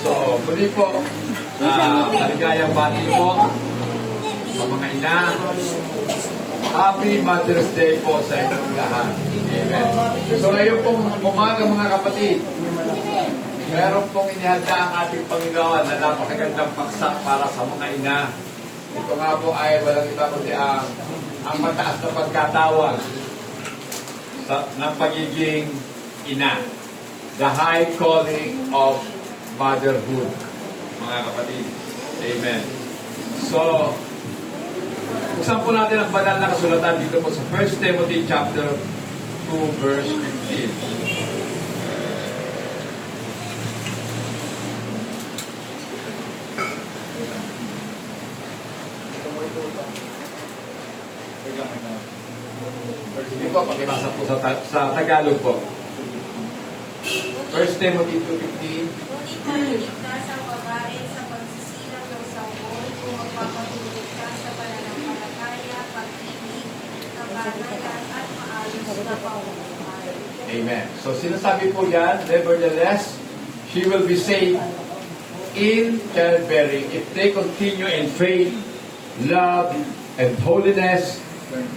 So, muli po, maligayang bati po sa mga ina. Happy Mother's Day po sa inyong lahat. Amen. So, ngayon pong umaga mga kapatid, meron pong inihanda ang ating Panginoon na napakagandang paksa para sa mga ina. Ito nga po ay walang iba kundi ang mataas na pagkatawag ng pagiging ina. The high calling of motherhood, mga kapatid. Amen. So, buksan po natin ang banal na kasulatan dito po sa 1 Timothy chapter 2 verse 15. Hindi po, pakibasa po sa Tagalog po. 1 Timothy 2:15. Ngunit makinig ka sa babae sa pagsisilang ng sampol kung magpapatulog ka sa pananampalataya, pag-ibig, kabanayan, at maayos na pamumuhay. Amen. So sinasabi po yan, nevertheless, she will be saved in childbearing if they continue in faith, love, and holiness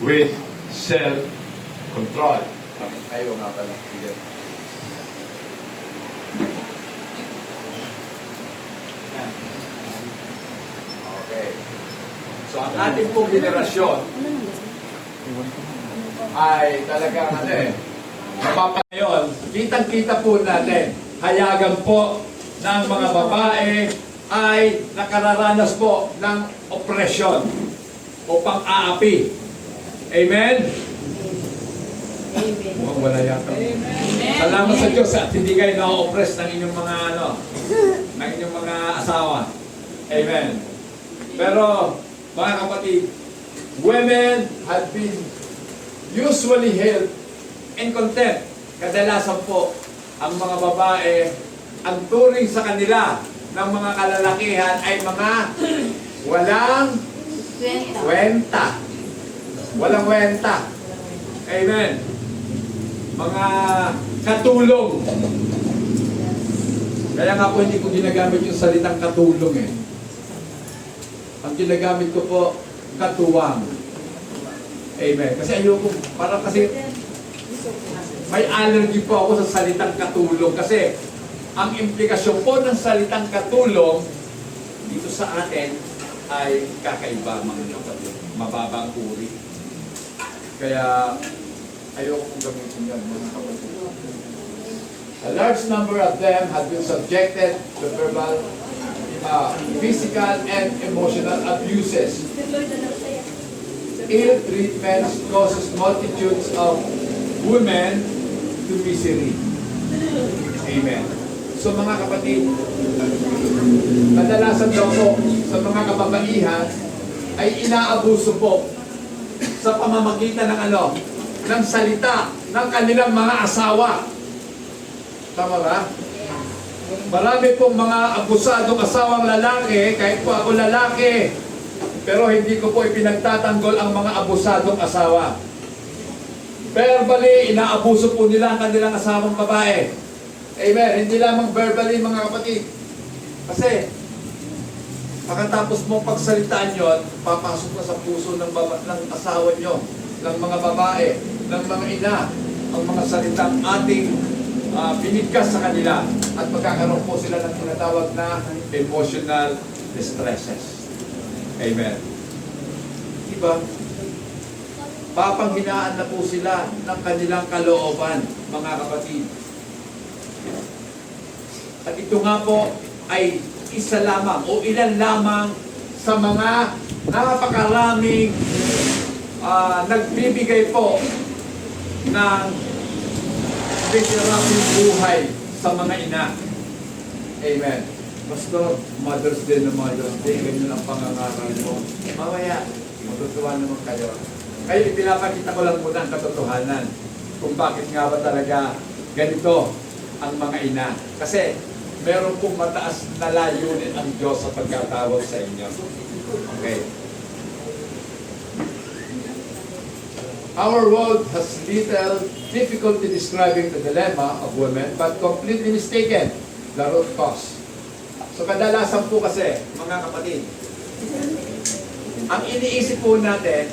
with self-control. Ayaw nga pala. Okay. So ang ating pong generasyon ay talagang mapapayon. Kitang-kita po natin, hayagan po ng mga babae ay nakararanas po ng opresyon o pang-aapi. Amen? Amen. Mukhang wala yata. Salamat sa Diyos at hindi kayo na-oppress ng inyong mga ng inyong mga asawa. Amen. Pero, mga kapatid, women have been usually held in contempt. Kadalasan po, ang mga babae, ang turing sa kanila ng mga kalalakihan ay mga walang kwenta. Walang kwenta. Amen. Mga katulong. Kaya nga po hindi ko ginagamit yung salitang katulong eh. Ang ginagamit ko po, katuwang. Amen. Kasi ayoko, parang kasi may allergy po ako sa salitang katulong. Kasi ang implikasyon po ng salitang katulong dito sa atin ay kakaiba mga kapatid. Mababang uri. Kaya ayoko kong gamitin yan mga kapatid. A large number of them have been subjected to verbal, physical, and emotional abuses. Ill treatment causes multitudes of women to misery. Amen. So mga kapatid, kadalasan daw po sa mga kababaihan ay inaabuso po sa pamamagitan ng ng salita ng kanilang mga asawa. Tama ba? Marami pong mga abusadong asawang lalaki, kahit po ako lalaki, pero hindi ko po ipinagtatanggol ang mga abusadong asawa. Verbally, inaabuso po nila ang kanilang asawang babae. Amen. Hindi lamang verbally, mga kapatid. Kasi, pagkatapos mong pagsalitaan yon, papasok na sa puso ng asawa nyo, ng mga babae, ng mga ina, ang mga salitang ating binigkas sa kanila at magkakaroon po sila ng tinatawag na emotional distresses. Amen. Diba? Papanghinaan na po sila ng kanilang kalooban, mga kapatid. At ito nga po ay isa lamang o ilan lamang sa mga napakaraming nagbibigay po ng miserable buhay sa mga ina. Amen. Pastor, Mother's Day na Mother's Day, ganyan ang pangangaral mo. Mamaya, matutuwa naman kayo. Kaya ipinapakita ko lang muna ang katotohanan kung bakit nga ba talaga ganito ang mga ina. Kasi meron pong mataas na layunin ang Diyos sa pagkatawag sa inyo. Okay. Our world has little difficulty describing the dilemma of women, but completely mistaken the root cause. So kadalasan po kasi, mga kapatid, ang iniisip po natin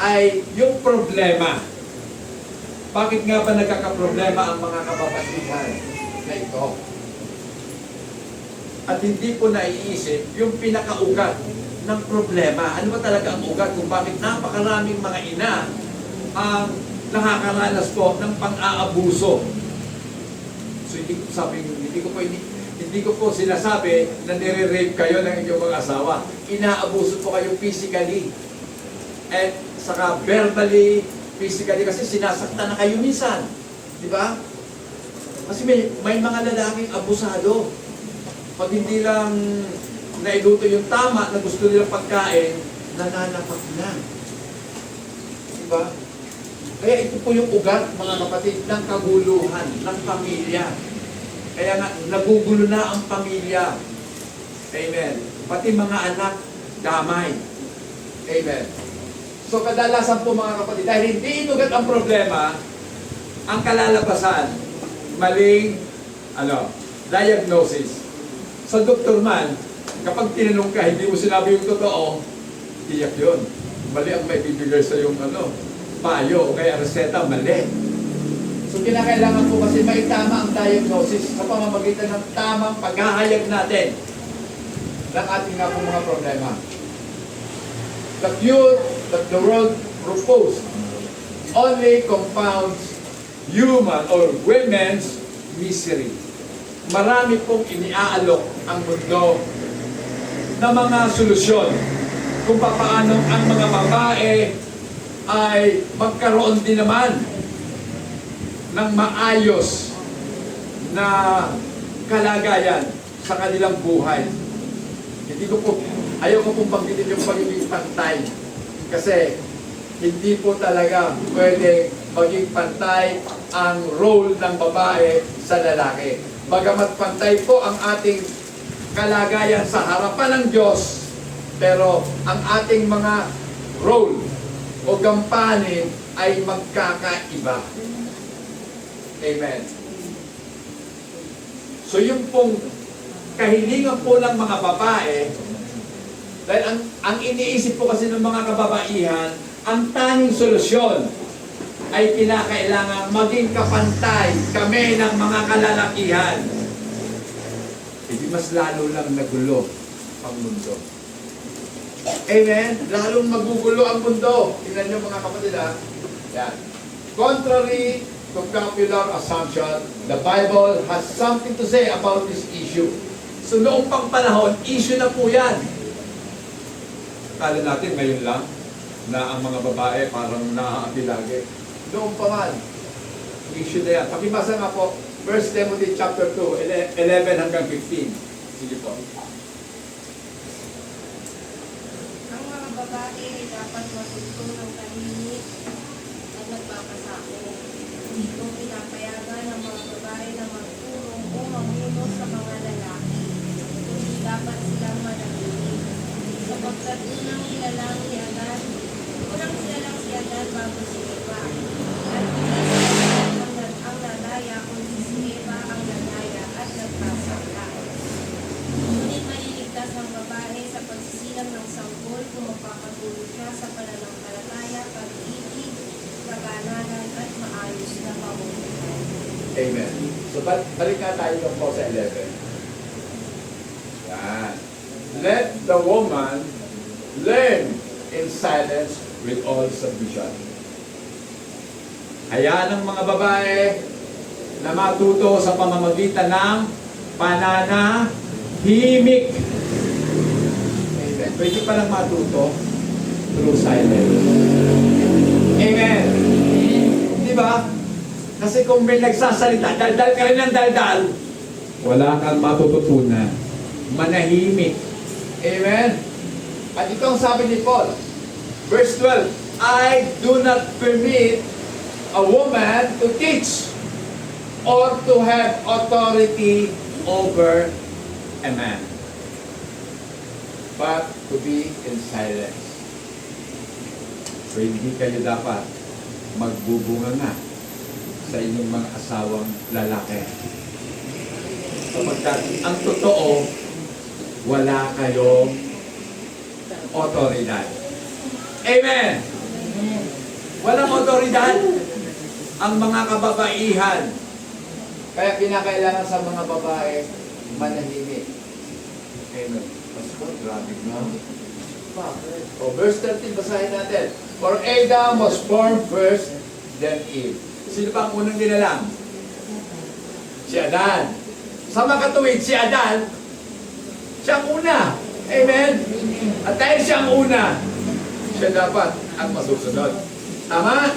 ay yung problema. Bakit nga ba nagkakaproblema ang mga kababaihan na ito? At hindi po naiisip yung pinakaugat ng problema. Ano ba talaga ang ugat kung bakit napakaraming mga ina ang nakakaranas po ng pang-aabuso? So hindi ko po sinasabi na nire-rape kayo ng inyong mga asawa. Inaabuso po kayo physically. At saka verbally, physically, kasi sinasaktan na kayo minsan. Di ba? Kasi may mga lalaking abusado. Pag hindi lang nailuto yung tama na gusto nilang pagkain, nananapak na. Di ba? Kaya ito po yung ugat, mga kapatid, ng kaguluhan, ng pamilya. Kaya nga, nagugulo na ang pamilya. Amen. Pati mga anak, damay. Amen. So kadalasan po mga kapatid, dahil hindi inugat ang problema, ang kalalabasan, maling diagnosis. Sa doktor man, kapag tinanong ka, hindi mo sinabi yung totoo, tiyak yun. Mali ang may bibigay sa yung payo o kaya reseta, mali. So kinakailangan po kasi may tama ang diagnosis sa pamamagitan ng tamang paghahayag natin ng ating nga po mga problema. The cure that the world proposed only compounds human or women's misery. Marami pong iniaalok ang mundo na mga solusyon kung paano ang mga babae ay magkaroon din naman ng maayos na kalagayan sa kanilang buhay. Ayaw ko pong banggitin yung pagiging pantay. Kasi hindi po talaga pwede maging pantay ang role ng babae sa lalaki. Bagamat pantay po ang ating kalagayan sa harapan ng Diyos, pero ang ating mga role o gampanin ay magkakaiba. Amen. So yung pong kahilingan po ng mga babae, dahil ang iniisip po kasi ng mga kababaihan, ang tanging solusyon ay kinakailangan maging kapantay kami ng mga kalalakihan. Hindi mas lalo lang nagulo ang mundo. Amen? Lalong magugulo ang mundo. Tingnan nyo mga kapatid ha. Yan. Contrary to popular assumption, the Bible has something to say about this issue. So noong pang panahon, issue na po yan. Kala natin ngayon lang na ang mga babae parang naaapi lagi. Noong pa man, issue na yan. Pakibasa nga po, 1 Timothy chapter 2, 11 hanggang 15. Sige po. Ang mga babae ay dapat matuto ng tahimik at nagpapasako. Dito pinapayagan ng mga babae na magtulong o mamuno sa mga lalaki. Hindi dapat silang manahimik. Sapagkat unang nilalang si Adan bago si Eva. At hindi ang lalaya, kundi si Eva ang lalaya at nagpasaka. Ngunit maliligtas ang babae sa pagsisilang ng sanggol kung magpapatuloy siya sa pananampalataya, pag-ibig, kagananan at maayos na pamumuhay. Amen. So balik nga tayo lang po sa 11. Yan. Let the woman learn in silence with all submission. Hayaan ang mga babae na matuto sa pamamagitan ng pananahimik. Amen. Pwede palang matuto through silence. Amen. Di ba? Kasi kung may nagsasalita, daldal ka rin ng daldal, wala kang matututunan. Manahimik. Amen. At ito ang sabi ni Paul. Verse 12, I do not permit a woman to teach or to have authority over a man, but to be in silence. So hindi kayo dapat magbubunga nga sa inyong mga asawang lalaki. Sapagkat ang totoo, wala kayong otoridad. Amen! Walang otoridad ang mga kababaihan. Kaya kinakailangan sa mga babae, manahimik. Amen. Pastor, grabe na. Bakit? O, verse 13, basahin natin. For Adam was formed first, then Eve. Sino ba ang unang dinalang? Si Adan. Sa makatuwid, si Adan, siyang una. Amen? At dahil siyang una, siya dapat ang masusunod. Tama?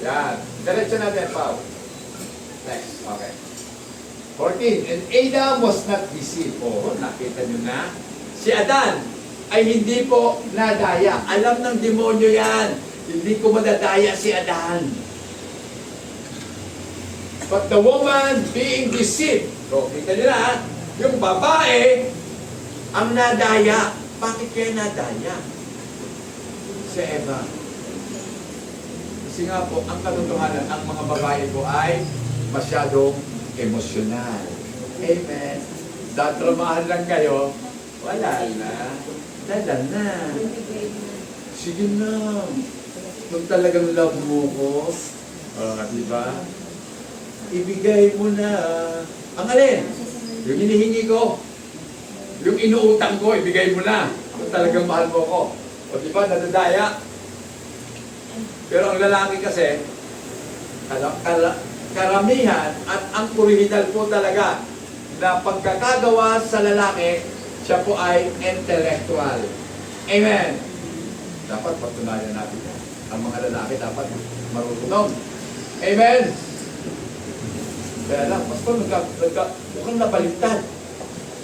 Yan. Diretso natin, Pao. Next. Okay. 14. And Adam was not deceived. Oh, nakita nyo na. Si Adan ay hindi po nadaya. Alam ng demonyo yan. Hindi ko madadaya si Adan. But the woman being deceived. So, kita nyo na, yung babae ang nadaya. Bakit kaya nadaya? Si Eva. Kasi nga po, ang katotohanan, ang mga babae po ay masyadong emosyonal. Amen. Datramahan lang kayo, wala na. Dala na. Sige na. Kung talagang love mo ko, di ba? Ibigay mo na. Ang alin? Yung hinihingi ko. Yung inuutang ko, ibigay mo na. Kung talagang mahal mo ko. O di ba, nadadaya. Pero ang lalaki kasi, karamihan at ang original po talaga na pagkakagawa sa lalaki, siya po ay intellectual. Amen. Dapat patunayan natin yan. Ang mga lalaki dapat marunong. Amen. Kaya lang, pastor, mukhang nabaliktad.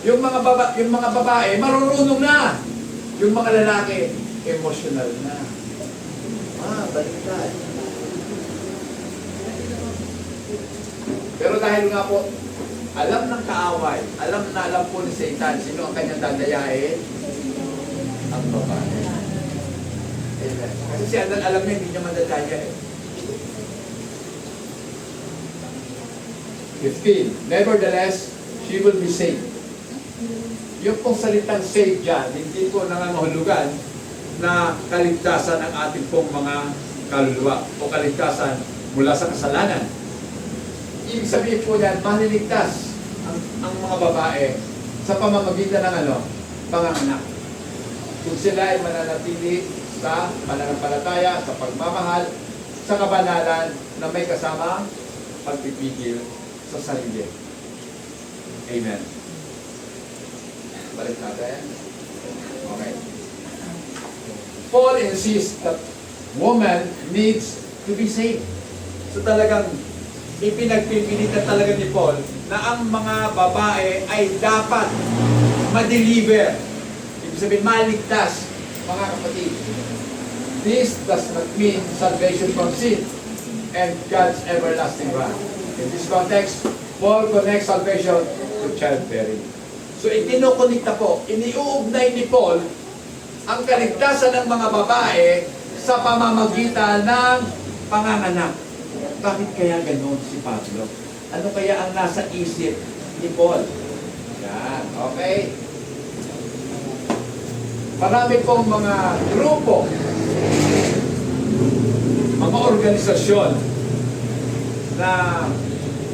Yung mga babae, marunong na. Yung mga lalaki, emotional na. Baliktad. Pero dahil nga po, alam ng kaaway, alam po ni Satan, sino ang kanyang dadayain? Ang babae. Amen. Kasi si Adan alam niya, hindi niya madadaya eh. 15. Nevertheless, she will be saved. Yung pong salitang saved dyan, hindi po nangangahulugan na kaligtasan ng ating pong mga kaluluwa o kaligtasan mula sa kasalanan. Ibig sabihin po yan, maliligtas ang mga babae sa pamamagitan ng panganganak. Kung sila ay mananatili sa pananampalataya, sa pagmamahal, sa kabanalan na may kasama pagpipigil sa sarili. Amen. Balik natin. Okay. Paul insists that woman needs to be saved. So talagang ipinagpipilitan talaga ni Paul na ang mga babae ay dapat ma-deliver. Ibig sabihin, maligtas, mga kapatid. This does not mean salvation from sin and God's everlasting wrath. In this context, Paul connects salvation to childbearing. So itinukunikta po, iniuugnay ni Paul ang kaligtasan ng mga babae sa pamamagitan ng panganganak. Bakit kaya ganoon si Pablo? Ano kaya ang nasa isip ni Paul? Yan, okay. Marami pong mga grupo, mga organisasyon na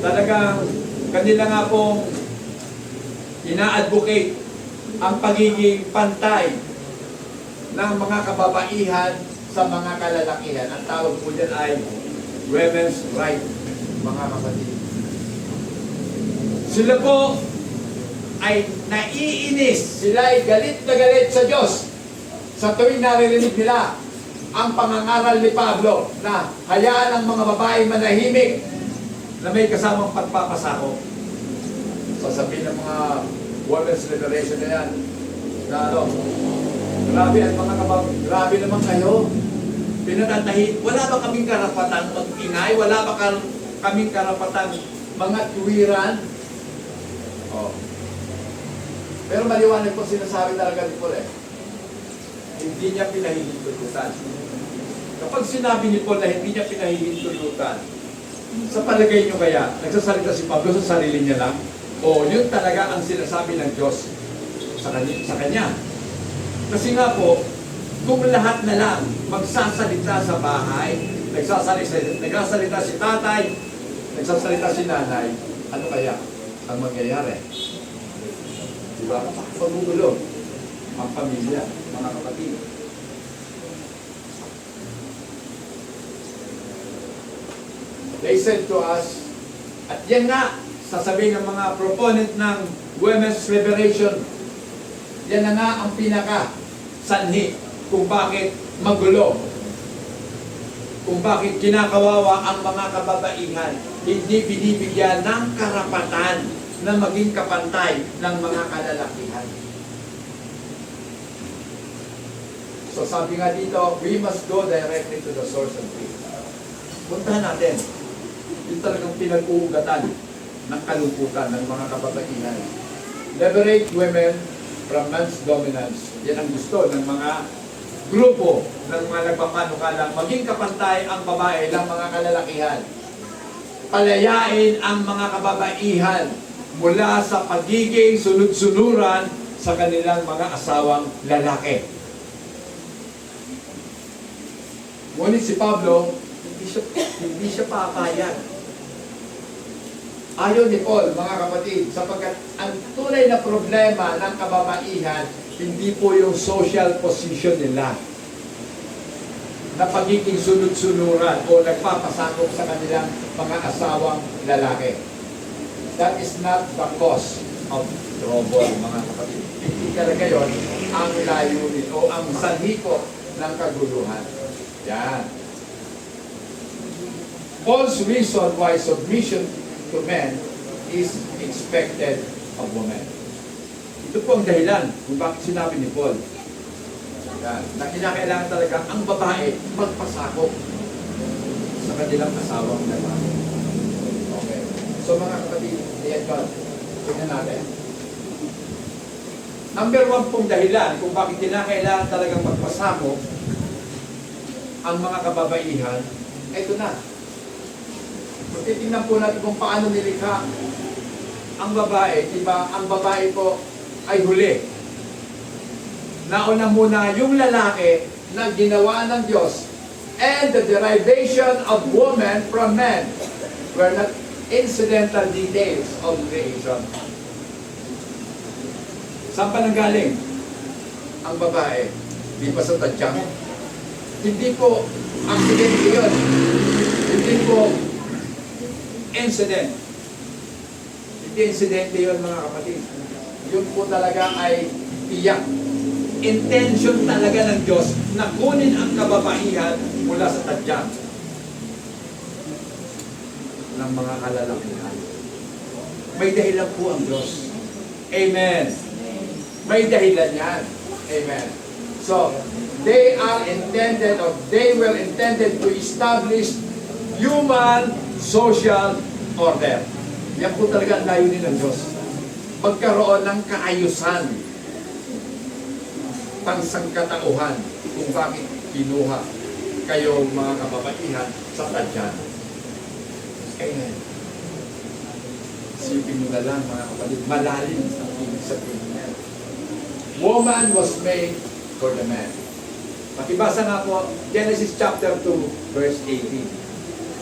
talagang kanila nga pong ina-advocate ang pagiging pantay ng mga kababaihan sa mga kalalakihan. Ang tawag po dyan ay women's right, mga kapatid. Sila po ay naiinis, sila ay galit na galit sa Diyos sa tuwing naririnig nila ang pangangaral ni Pablo na hayaan ang mga babae manahimik na may kasamang pagpapasako. Sasabihin ng mga women's liberation na yan na grabe ang mga grabe naman kayo. Pinatatahi, wala ba kaming karapatang mag-ingay? Wala ba kaming karapatang mga tuwiran? Oh. Pero maliwanag po sinasabi talaga ni Paul eh. Hindi niya pinahihintulutan. Kapag sinabi ni Paul na hindi niya pinahihintulutan, Sa palagay nyo kaya, nagsasalita si Pablo sa sarili niya lang? O yun talaga ang sinasabi ng Diyos sa kanya? Kasi nga po, kung lahat na lang magsasalita sa bahay, nagsasalita si tatay, nagsasalita si nanay, ano kaya ang mangyayari? Diba? Paggugulo ang pamilya, mga kapatid. They said to us, at yan nga, sasabihin ng mga proponent ng women's liberation, yan na nga ang pinaka sanhi kung bakit magulo, kung bakit kinakawawa ang mga kababaihan, hindi binibigyan ng karapatan na maging kapantay ng mga kalalakihan. So sabi nga dito, we must go directly to the source of truth. Puntahan natin. Yung talagang pinag-uugatan ng kalungkutan ng mga kababaihan. Liberate women from man's dominance. Yan ang gusto ng mga grupo ng mga nagpapanukalang maging kapantay ang babae ng mga kalalakihan. Palayain ang mga kababaihan mula sa pagiging sunod-sunuran sa kanilang mga asawang lalaki. Ngunit si Pablo, hindi siya papayag. Ayaw ni Paul, mga kapatid, sapagkat ang tunay na problema ng kababaihan, hindi po yung social position nila na pagiging sunod-sunuran o nagpapasakop sa kanilang mga asawang lalaki. That is not the cause of trouble, mga kapatid. Hindi talaga yun ang layunin o ang sanhi po ng kaguluhan. Yan. Paul's reason why submission to men is expected of women. Ito po ang dahilan kung bakit sinabi ni Paul na kinakailangan talaga ang babae magpasakop sa kanilang asawang lalaki. Okay. So mga kapatid, tingnan natin. Number 1 pong dahilan kung bakit kinakailangan talagang magpasakop ang mga kababaihan, ito na. Titingnan po natin kung paano nilikha ang babae. Diba? Ang babae po ay huli. Nauna muna yung lalaki na ginawa ng Diyos, and the derivation of woman from men were not incidental details of creation. Saan pa nanggaling ang babae? Di ba sa tadyang? Hindi po aksidente yun. Hindi po incident. Hindi incidente yun, mga kapatid. Yun po talaga ay tiyak. Intention talaga ng Diyos na kunin ang kababaihan mula sa tadyang ng mga kalalakihan. May dahilan po ang Diyos. Amen. May dahilan yan. Amen. So, they were intended to establish human social order. Yan po talaga ang layunin ng Diyos. Magkaroon ng kaayusan, pangsangkatauhan kung bakit kinuha kayo mga kababaihan sa tadyan. Amen. Isipin mo na lang, mga kapatid, malalim ang ibig sabihin niya. Woman was made for the man. Pakibasa nga po, Genesis chapter 2, verse 18.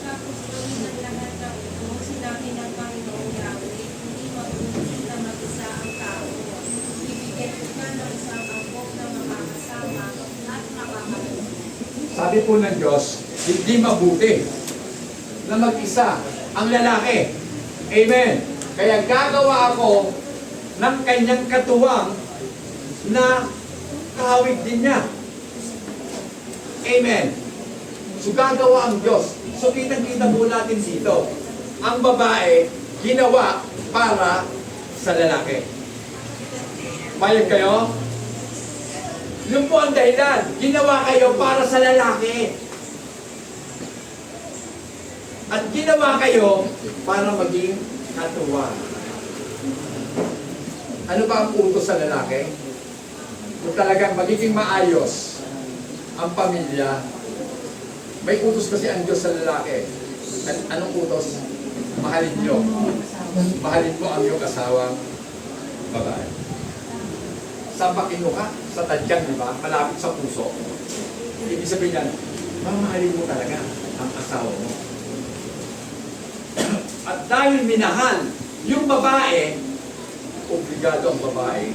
Tapos gawin ng lahat ng ito, sinabi ng Panginoong Yahweh, hindi mabuti na mag-isa ang tao. Ibigay ko na ng isang angkop na makakasama at makakalit. Sabi po ng Diyos, hindi mabuti na mag-isa ang lalaki. Amen. Kaya gagawa ako ng kanyang katuwang na kahawig din niya. Amen. So gagawa ang Diyos. So kitang-kita po natin dito. Ang babae, ginawa para sa lalaki. Payag kayo? Yun po ang dahilan. Ginawa kayo para sa lalaki. At ginawa kayo para maging katuwang. Ano ba ang utos sa lalaki? Kung talagang magiging maayos ang pamilya, may utos kasi ang Diyos sa lalaki. Anong utos? Mahalin nyo. Mahalin mo ang iyong asawang babae. Sa bakino ka? Sa tadyang, di ba? Malapit sa puso. Ibig sabihin yan, mamahalin mo talaga ang asawa mo. At dahil minahal yung babae, obligado ang babae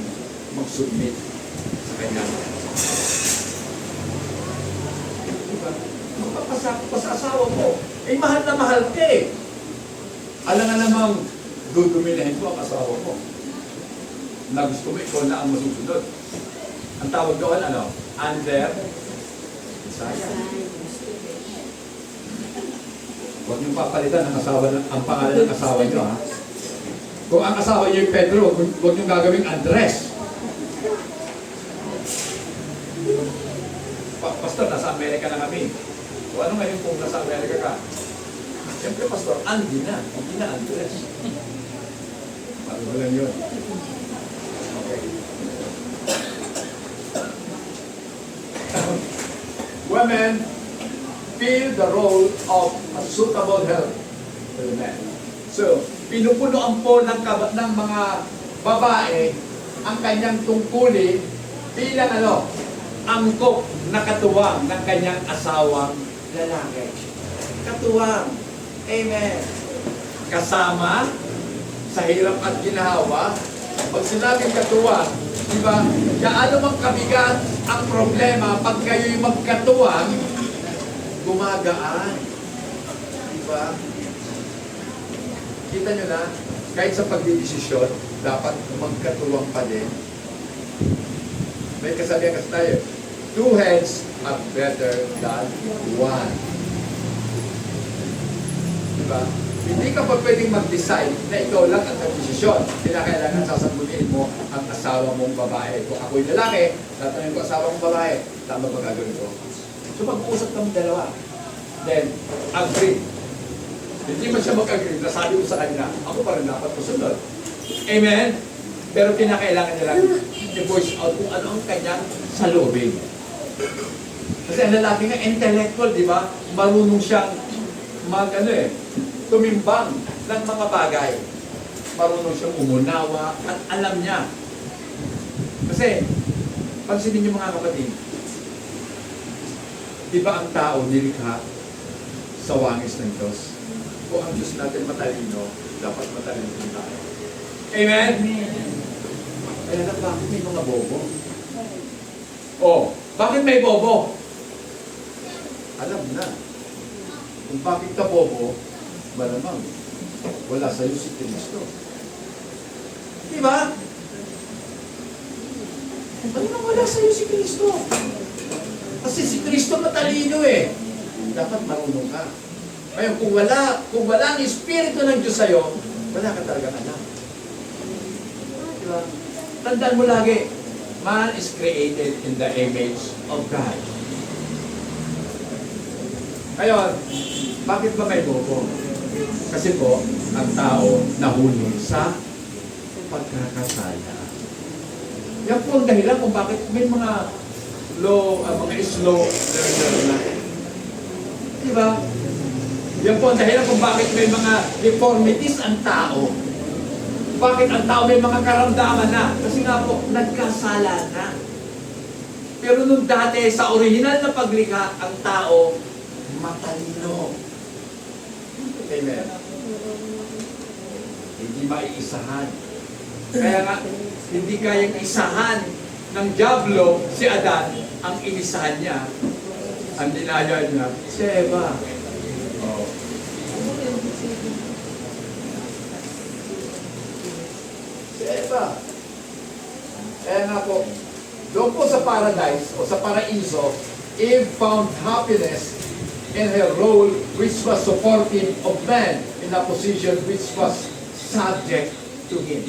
mag-submit sa kanya. Diba? Magpapasakot pa sa asawa mo. Eh, mahal na mahal ka eh. Alam nga namang duduminahin mo ang asawa mo. Na gusto mo, ikaw na ang masusunod. Ang tawag doon, ano? Under desire. Huwag niyong papalitan ang pangalan ng asawa niyo, ha? Kung ang asawa niyo yung Pedro, huwag niyong gagawing Andres. Pastor, nasa Amerika na kami. So ano ngayon kung nasa Amerika ka? Siyempre, Pastor, Andy na. Hindi na Andres. Paano lang yun? Okay. Women fill the role of a suitable help to the men. So, pinupunuan po ng mga babae ang kanyang tungkulin bilang angkop na katuwang ng kanyang asawang lalaki. Katuwang. Amen. Kasama sa hirap at ginhawa. Pag sinabing katuwang, di ba, gaano mang kabigat ang problema pag kayo'y magkatuwang, gumagaan. Di ba? Kita nyo na, kahit sa pagdidesisyon, dapat magkatuwang pa din. May kasabihan kasi tayo, 2 heads are better than 1. Diba? Hindi ka pa pwedeng mag-decide na ikaw lang ang nag-desisyon. Kailangan sasagutin mo ang asawa mong babae. Kung ako'y lalaki, tatanungin ko asawa mong babae, tama ba gagawin ko? So mag-uusap kami dalawa. Then, agree. Hindi man siya mag-agree, nasabi ko sa kanya, ako pa rin dapat masunod. Amen? Pero kinakailangan niya lang i-voice out kung ano ang kanyang salubin. Kasi ang lalaki nga intellectual, di ba? Marunong siyang tumimbang ng mga bagay. Marunong siyang umunawa at alam niya. Kasi, pansinin niyo mga kapatid, di ba ang tao nilikha sa wangis ng Diyos? Kung ang Diyos natin matalino, dapat matalino din tayo. Amen? Kaya na, bakit may mga bobo? Oh, bakit may bobo? Alam na. Kung bakit ka bobo, malamang wala sa'yo si Kristo. Di ba? Malamang wala sa'yo si Kristo. Kasi si Kristo matalino eh. Dapat marunong ka. Ngayon, kung wala ang Espiritu ng Diyos sa'yo, wala ka talagang alam. Di ba? Tandaan mo lagi, man is created in the image of God. Ngayon, bakit ba may bobo? Kasi po, ang tao nahulog sa pagkakasala. Yan po ang dahilan kung bakit may mga slow learner na. Diba? Yan po ang dahilan kung bakit may mga deformities ang tao. Bakit ang tao may mga karamdaman na? Kasi nga po, nagkasala na. Pero nung dati, sa original na paglikha, ang tao matalino. Amen. Hindi maiisahan. Kaya nga, hindi kayang isahan ng Diablo si Adan. Ang inisahan niya, ang dinaya niya, si Eva. Oh. Si Eva. Kaya nga po, doon po sa paradise o sa paraiso, Eve found happiness in her role which was supportive of man in a position which was subject to him.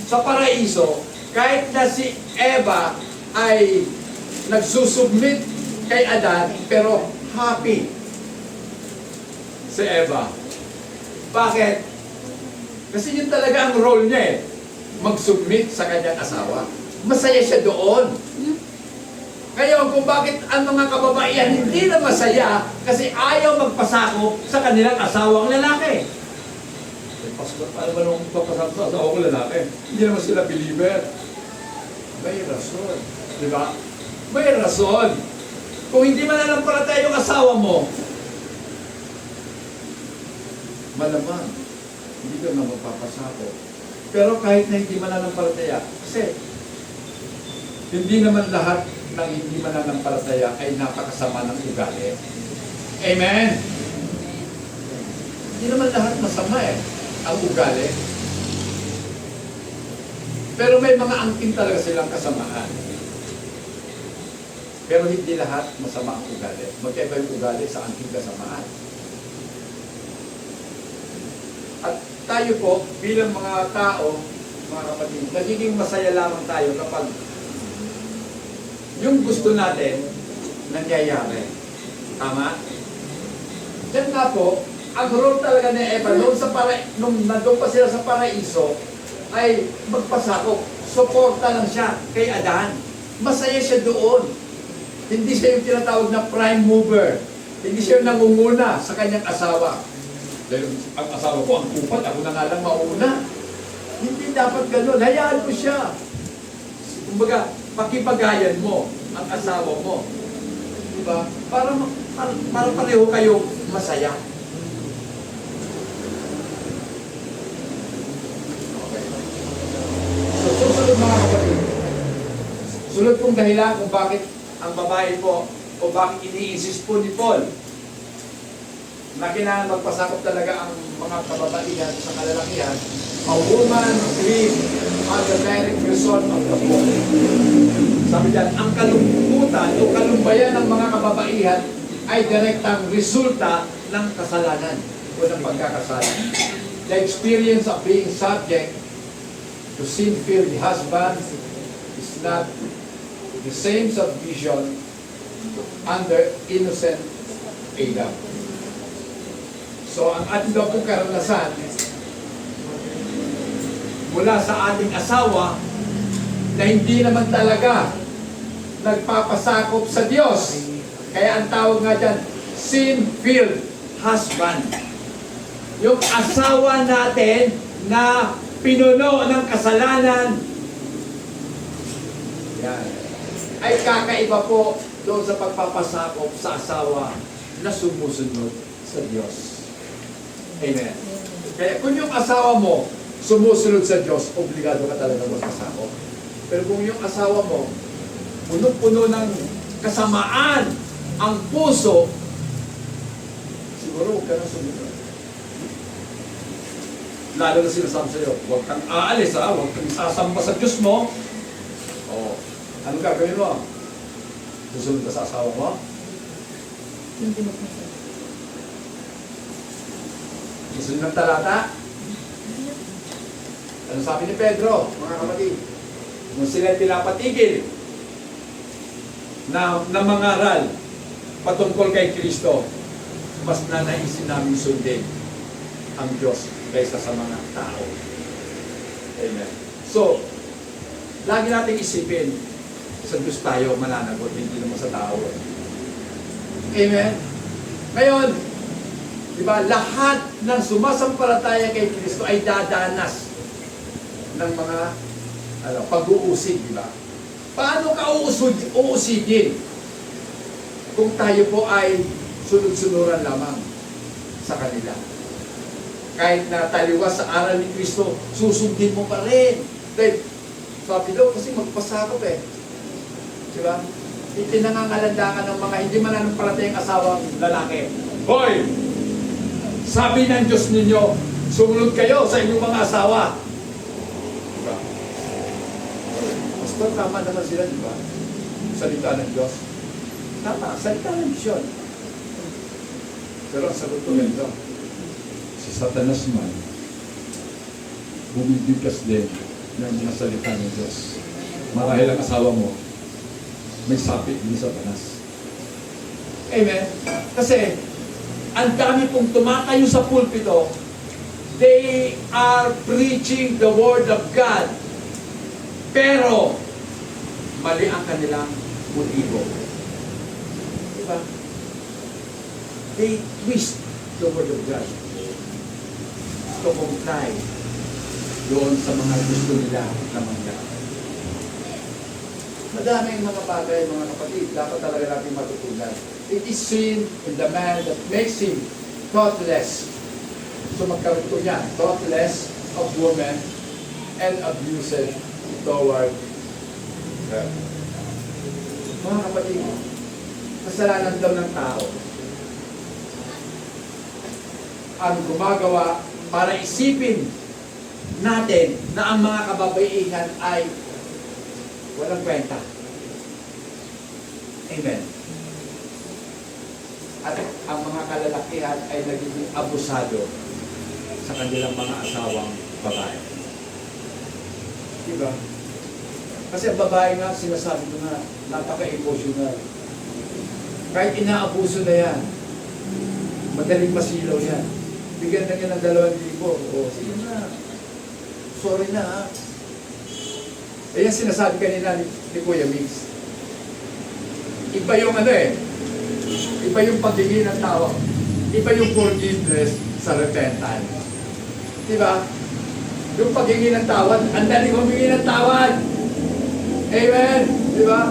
Sa paraiso, kahit na si Eva ay nagsusubmit kay Adan, pero happy si Eva. Bakit? Kasi yun talaga ang role niya eh, mag-submit sa kanyang asawa. Masaya siya doon. Ngayon, kung bakit ang mga kababaihan hindi na masaya kasi ayaw magpasakop sa kanilang asawang lalaki. Eh, Pastor, paano ba nung magpapasakop sa asawa ko lalaki? Hindi naman sila believer. May rason. Di ba? May rason. Kung hindi mananampalataya yung asawa mo, malamang, hindi ka na magpapasakop. Pero kahit na hindi mananampalataya, kasi hindi naman lahat ng hindi mananampalataya ay napakasama ng ugali. Amen? Hindi naman lahat masama ang ugali. Pero may mga angking talaga silang kasamaan. Pero hindi lahat masama ang ugali. Magkaiba yung ugali sa angking kasamaan. At tayo po, bilang mga tao, mga kapatid, nagiging masaya lamang tayo kapag yung gusto natin, nangyayari. Tama? Diyan nga po, ang role talaga ni Eva, nung nandun pa sila sa paraiso, ay magpasakop. Suporta lang siya kay Adan. Masaya siya doon. Hindi siya yung tinatawag na prime mover. Hindi siya yung nangunguna sa kanyang asawa. Dahil ang asawa ko, ang kupat, ako na nga lang mauna. Hindi dapat gano'n. Hayaan mo siya. Kumbaga, pakipagayan mo ang asawa mo. Diba? Para pareho kayo masaya. Okay. So, susunod mga kapatid. Sunod kong dahilan kung bakit ang babae po o bakit ini-insist po ni Paul na kailangan magpasakop talaga ang mga kababaihan sa kalalakihan. A woman live as a direct result of the fall. Sabi diyan, ang kalungkutan o kalumbayan ng mga kababaihan ay direktang resulta ng kasalanan o ng pagkakasala. The experience of being subject to sin-filled husband is not the same submission under innocent Adam. So, ang ating daw pong karanasan mula sa ating asawa na hindi naman talaga nagpapasakop sa Diyos. Kaya ang tawag nga dyan, sin-filled husband. Yung asawa natin na pinuno ng kasalanan, yan, ay kakaiba po doon sa pagpapasakop sa asawa na sumusunod sa Diyos. Amen. Kaya kung yung asawa mo sumusunod sa Diyos, obligado ka talaga magpasakop. Pero kung yung asawa mo puno-puno ng kasamaan ang puso, siguro huwag ka nang sumunod. Lalo na sinasabi sa'yo, huwag kang aalis huwag kang sasamba sa Diyos mo. O, ano gagawin mo? Susunod ka sa asawa mo? Hindi mo kasi. Susunod ng talata? Ano sabi ni Pedro, mga kapatid? Nung sila pinapatigil na mangaral patungkol kay Kristo, mas nanaisin namin sundin ang Diyos kaysa sa mga tao. Amen. So, lagi natin isipin, sa Diyos tayo mananagot, hindi naman sa tao. Amen. Ngayon, di ba, lahat ng sumasampalataya kay Kristo ay dadanas ng mga pag-uusig, di ba? Paano ka uusigin kung tayo po ay sunod-sunuran lamang sa kanila? Kahit na taliwas sa aral ni Kristo, susundin mo pa rin. Dahil, sabi daw, kasi magpasakop di ba? Ipinangangalandakan ng mga hindi mananampalatayang asawang lalaki. Hoy! Sabi ng Diyos ninyo, sumunod kayo sa inyong mga asawa. Diba? Pastor, tama naman sila, di ba? Salita ng Diyos. Tama, salita ng Diyos yun. Pero ang sagot ko ganito, si Satanas man, bumibigkas din ng mga salita ng Diyos. Marahil ang asawa mo, may sapit ni Satanas. Amen? Kasi, ang dami pong tumatayo sa pulpito, they are preaching the Word of God. Pero, mali ang kanilang motibo. Diba? They twist the word of God to comply doon sa mga gusto nila na mangyari. Madaming mga bagay, mga kapatid, dapat talaga natin matutunan. It is sin in the man that makes him thoughtless. So magkaroon ko niya, thoughtless of woman and abusive toward her. Mga kapatid, kasalanan daw ng tao ang gumagawa para isipin natin na ang mga kababaihan ay walang kwenta. Amen. At ang mga kalalakihan ay nagiging abusado sa kanilang mga asawang babae. Diba? Kasi ang babae nga, sinasabi ko na, napaka-emotional. Kahit inaabuso na yan, madaling masilaw yan. Bigyan na niya ng 2,000. O, sige na. Sorry na, ha? Eh, yan sinasabi kanina ni Kuya Mix. Iba yung iba yung paghingi ng tawad. Iba yung forgiveness sa repentance. Diba? Yung paghingi ng tawad, ang daling humingi ng tawad. Amen? Diba?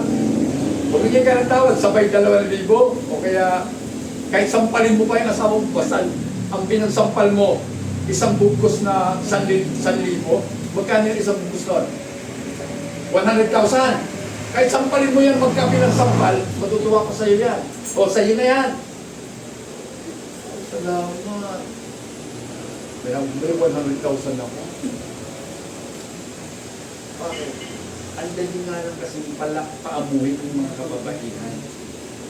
Humingi ka ng tawad, sabay 2,000. O kaya, kahit sampalin mo pa yung asawa mo, basta ang pinansampal mo, isang bugkos na 1,000. Magkano yung isang bugkos doon? 100,000. Kahit sampalin mo yan, magkabilang sampal, matutuwa ko sa iyo yan. O, sa iyo na yan. Salamat. May 100,000 ako. Bakit? Ang dali nga lang kasi paamuhin ng mga kababaihan.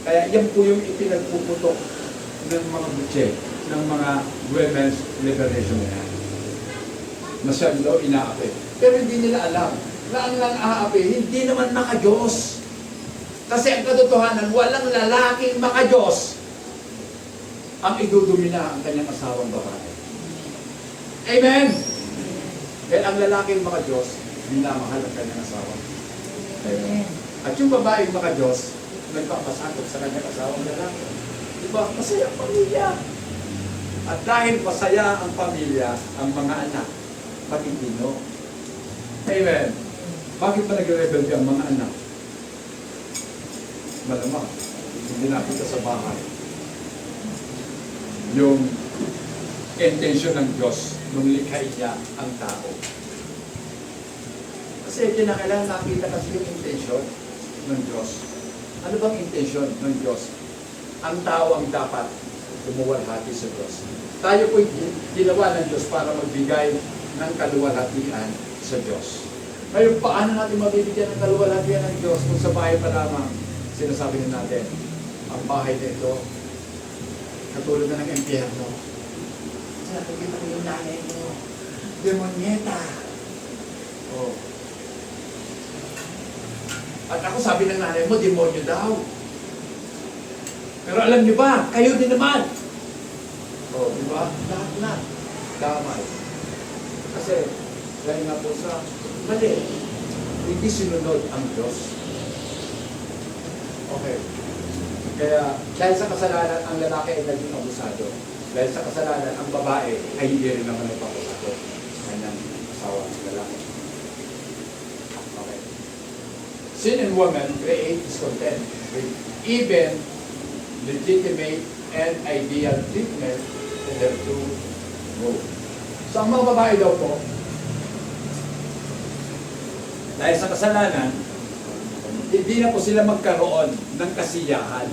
Kaya yan po yung ipinagpuputok ng mga butse, ng mga women's liberation na yan. Masyado daw inaapi. Pero hindi nila alam na ang lang aapi, hindi naman maka-Diyos. Kasi ang katotohanan, walang lalaking maka-Diyos ang idudumina ang kanyang asawang babae. Amen? Dahil ang lalaking maka-Diyos, minamahal ang kanyang asawa. Amen. At yung babaeng maka-Diyos, nagpapasakot sa kanyang asawang lalaki. Diba? Masaya ang pamilya. At dahil masaya ang pamilya, ang mga anak, matitino. Amen. Bakit pa nagre-rebelde ang mga anak? Malamang, hindi nakita sa bahay. Yung intention ng Diyos nung likhay niya ang tao. Kasi kinakailangan nakita kasi yung intention ng Diyos. Ano bang intention ng Diyos? Ang tao ang dapat lumuwalhati sa Diyos. Tayo po'y ginawa ng Diyos para magbigay ng kaluwalhatian sa Diyos. Ngayon, paano natin mabibigyan ng kaluwalhatian ng Diyos kung sa bahay pa lamang sinasabi na natin, ang bahay nito, katulad na ng impyerno. Nakikita ko yung nanay mo, demonyeta. Oh. At ako sabi ng nanay mo, demonyo daw. Pero alam niyo ba, kayo din naman. Oh, di ba? Lahat na. Damay. Kasi, dahil nga po sa mali, hindi sinunod ang Diyos. Okay. Kaya, dahil sa kasalanan, ang lalaki ay naging abusado. Dahil sa kasalanan, ang babae ay hindi rin naman nagpapasado sa kanyang asawa, lalaki. Okay. Sin in woman create discontent with even legitimate and ideal treatment in their true role. So, ang mga babae daw po, dahil sa kasalanan, hindi na po sila magkaroon ng kasiyahan.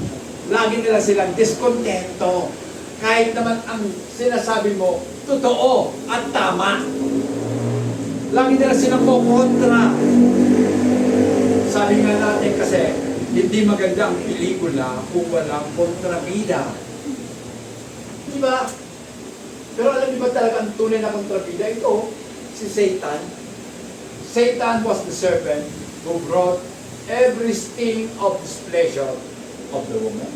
Lagi nila silang diskontento. Kahit naman ang sinasabi mo, totoo at tama. Lagi nila silang kontra. Sabi nga natin kasi, hindi maganda ang pelikula kung walang kontrabida. Diba? Pero alam niyo ba talaga ang tunay na kontrabida? Ito, si Satan. Satan was the serpent who brought every sting of displeasure of the woman.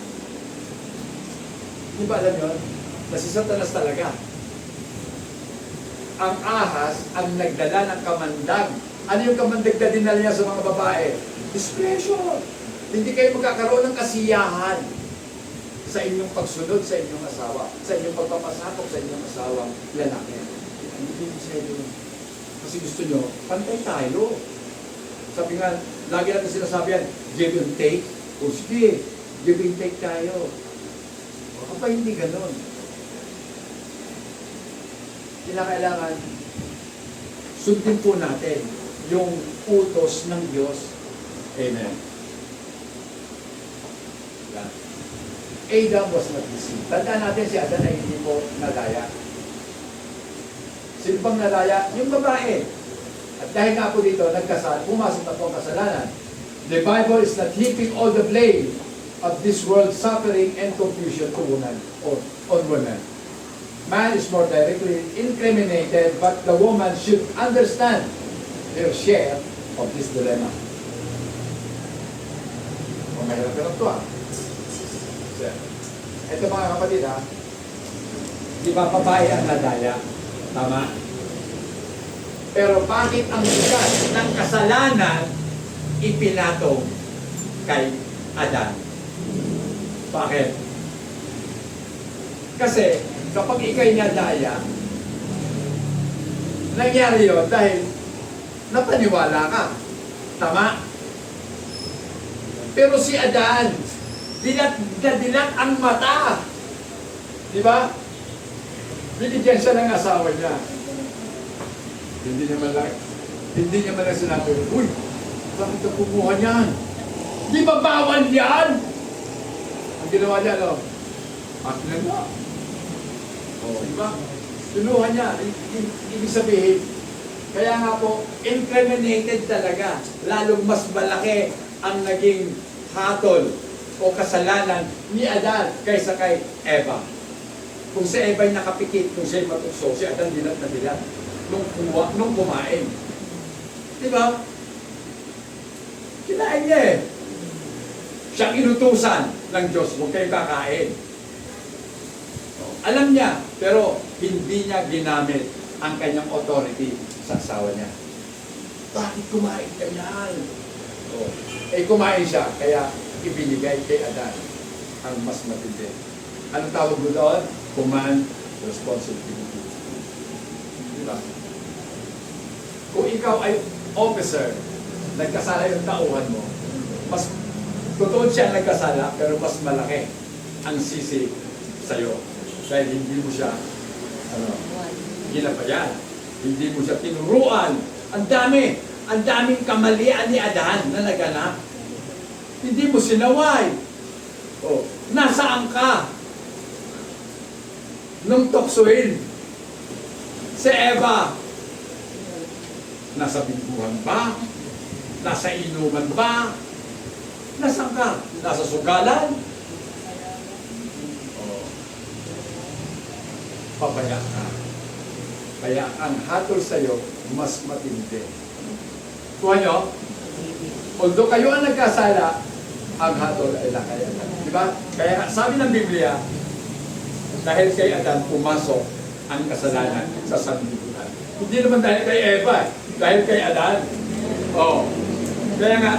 Di ba alam yun? Na si Satanas talaga. Ang ahas ang nagdala ng kamandag. Ano yung kamandag na dinala niya sa mga babae? Displeasure. Hindi kayo magkakaroon ng kasiyahan sa inyong pagsunod sa inyong asawa, sa inyong pagpapasakop sa inyong asawang lalaki. Hindi kayo masaya doon. Kasi gusto nyo, pantay tayo. Sabi nga, lagi natin sinasabi yan, give and take. O sige, give and take tayo. Baka pa hindi ganon. Kailangan sundin po natin yung utos ng Diyos. Amen. Yan. Adam was not deceived. Tandaan natin si Adan ay hindi po nadaya. Sino bang nadaya? Yung babae. At dahil nga po dito, nagkasal, pumasok na po ang kasalanan. The Bible is not heaping all the blame of this world's suffering and confusion to women or on women. Man is more directly incriminated, but the woman should understand their share of this dilemma. O mahirap ka lang ito Ito mga kapatid di ba babae ang nadaya? Tama? Pero bakit ang bigat ng kasalanan ipinatong kay Adan? Bakit? Kasi kapag ikay nadaya, nangyari yun dahil napaniwala ka. Tama? Pero si Adan, dilat ang mata. Di ba? Binigyan siya ng asawa niya. Hindi niya man lang sinabi, uy, bakit ka kumuha niyan? Di ba bawal yan? Ang ginawa niya, akin na. Di ba? Kinuha niya. Ibig sabihin, kaya nga po, incriminated talaga. Lalong mas malaki ang naging hatol o kasalanan ni Adan kaysa kay Eva. Kung si Eva ay nakapikit, kung siya ay matukso, si Adan dilat na dilat nung kumain. Di ba? Kinain niya Siyang inutusan ng Diyos, huwag kayo kakain. Alam niya, pero hindi niya ginamit ang kanyang authority sa asawa niya. Bakit kumain ka yan? Kumain siya, kaya ibinigay kay Adan ang mas matindi. Anong tawag mo doon? Command responsibility. Diba? Kung ikaw ay officer, nagkasala yung tauhan mo, mas totoo siya nagkasala, pero mas malaki ang sisi sa'yo. Dahil hindi mo siya, ginabayan. Hindi mo siya tinuruan. Ang daming kamalian ni Adan na naganap. Hindi mo sinaway. Nasaan ka? Nung tuksuin. Si Eva, nasa bingguhan ba? Nasa inuman ba? Nasaan ka? Nasa sugalan? Papaya ka. Kaya ang hatol sa'yo, mas matindi. Kuha nyo? Although kayo ang nagkasala, ang hatol ay kay Adan. Diba? Kaya sabi ng Biblia, dahil kay Adan pumasok ang kasalanan sa sanlibutan. Hindi naman dahil kay Eva, dahil kay Adan. Kaya nga,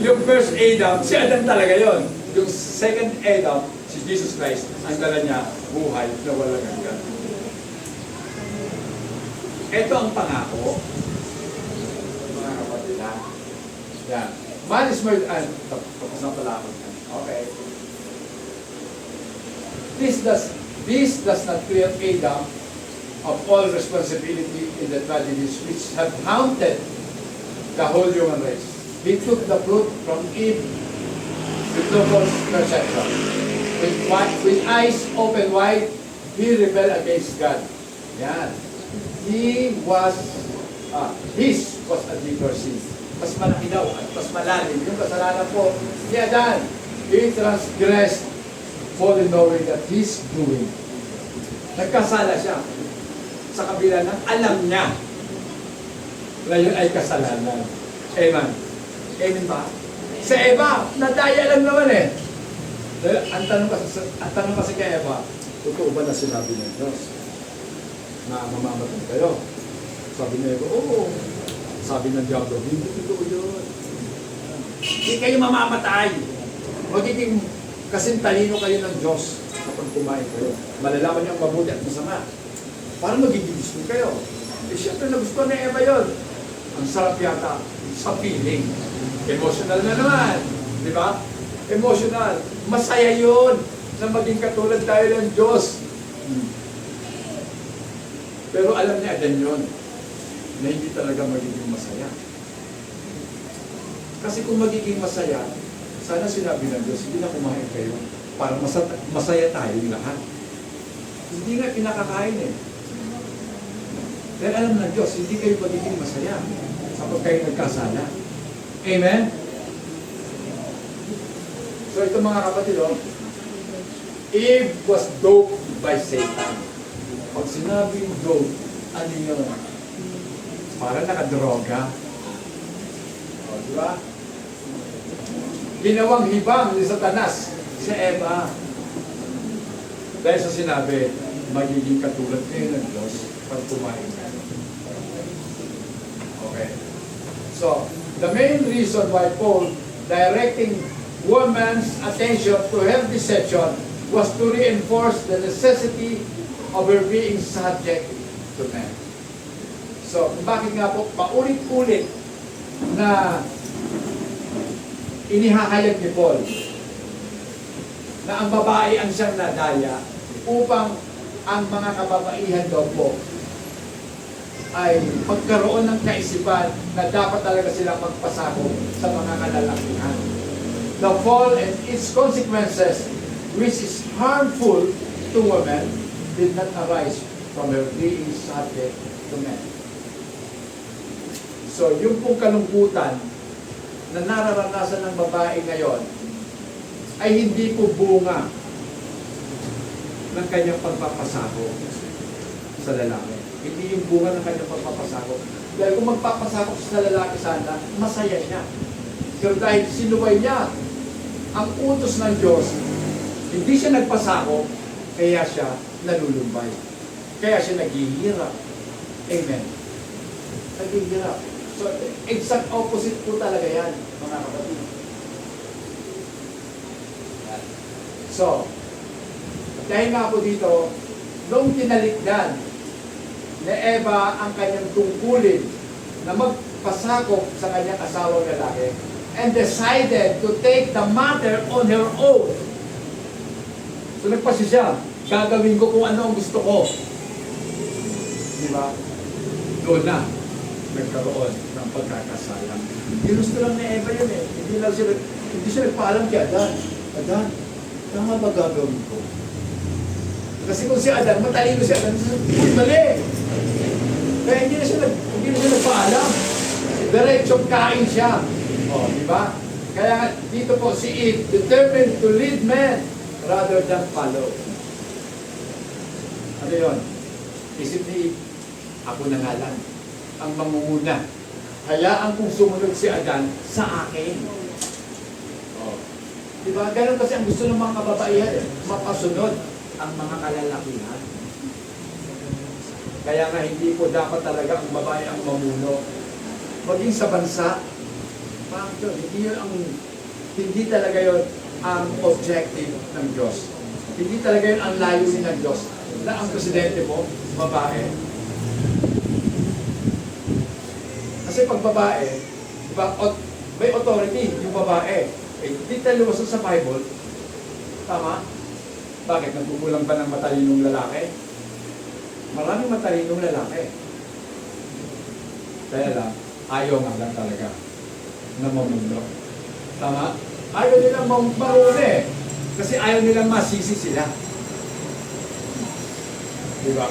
yung first Adam, si Adan talaga yon. Yung second Adam, si Jesus Christ, ang dala niya, buhay na walang hanggan. Ito ang pangako. Mga kapatid, yan. Man is more, tapos na pala ako. Okay. This does not clear Adam of all responsibility in the tragedies which have haunted the whole human race. He took the fruit from Eve with no false perception. With eyes open wide, he rebelled against God. Yan. His was a deeper sin. Mas malaki daw at mas malalim. Yung kasalanan po ni Adan, he transgressed fully knowing that he's doing. Nagkasala siya sa kabila ng alam niya na yun ay kasalanan. Amen. Amen ba? Sa Eva, nadaya lang naman Ang tanong kasi kay Eva, totoo ba na sinabi ng Diyos na mamamatay kayo? Sabi niya Eva, oo. Sabi ng Diablo, hindi totoo yun. Hindi kayo mamamatay. Magiging kasing talino kayo ng Diyos kapag kumain kayo. Malalaman niyo ang mabuti at masama. Parang magiging gusto kayo. Eh syempre nagustuhan ni Eva yun. Ang sarap yata sa feeling. Emotional na naman. Di ba? Emotional. Masaya yun na maging katulad tayo ng Diyos. Pero alam niya Adan yun na hindi talaga magiging masaya. Kasi kung magiging masaya, sana sinabi ng Diyos, hindi na kumain kayo para masaya tayong lahat. Hindi nga pinakakain eh. Dahil alam ng Diyos, hindi kayo magiging masaya kapag kayo nagkasala. Amen? So ito mga kapatid, Eve was doped by Satan. Pag sinabing dope, ano yun? Parang nakadroga. O, diba? Ginawang hibang ni Satanas si Eva. Dahil sa sinabi, magiging katulad kayo ng Diyos pag kumain ka. Okay. So, the main reason why Paul directing woman's attention to her deception was to reinforce the necessity of her being subject to men. So, bakit nga po paulit-ulit na inihahayag ni Paul na ang babae ang siyang nadaya upang ang mga kababaihan daw po ay magkaroon ng kaisipan na dapat talaga silang magpasako sa mga kalalakihan. The fall and its consequences, which is harmful to women, did not arise from her being subject to men. So, yung pong kalungkutan na nararanasan ng babae ngayon ay hindi po bunga ng kanyang pagpapasako sa lalaki. Hindi yung bunga ng kanyang pagpapasako. Dahil kung magpapasako sa lalaki sana, masaya siya. Pero dahil sinuway niya ang utos ng Diyos, hindi siya nagpasako, kaya siya nalulumbay. Kaya siya naghihirap. Amen. Naghihirap. So, exact opposite po talaga yan, mga kapatid. So, dahil nga po dito, nung tinalikdan ni Eva ang kanyang tungkulin na magpasakop sa kanyang asawang lalaki and decided to take the matter on her own. So, nagpasya siya. Gagawin ko kung ano ang gusto ko. Di ba? Doon na nagkaroon ng pagkakasalang. Ginusto lang ni Eva yun eh. Hindi siya nagpaalam kay Adan. Adan, tama ba gagawin ko? Kasi kung si Adan, matalino si Adan, mali! Kaya hindi na siya nagpaalam. Diretsong kain siya. O, di ba? Kaya dito po si Eve, determined to lead men rather than follow. Ano yun? Isip ni Eve, ako na nga lang ang mamunguna. Hayaan kong sumunod si Adan sa akin. Oh. Diba? Ganun kasi ang gusto ng mga kababaihan eh. Mapasunod ang mga kalalakihan. Kaya nga hindi po dapat talaga ang babae ang mamuno. Maging sa bansa, hindi talaga yun ang objective ng Diyos. Hindi talaga yun ang layunin ng Diyos. Na ang presidente mo, babae. Kasi pag babae, diba, may authority yung babae. Eh, hindi tayo lumasan sa Bible. Tama? Bakit? Nagkukulang ba ng matalinong lalaki? Maraming matalinong lalaki. Kaya lang, ayaw nga lang talaga na mamundo. Tama? Ayaw nilang marune. Kasi ayaw nilang masisi sila. Diba?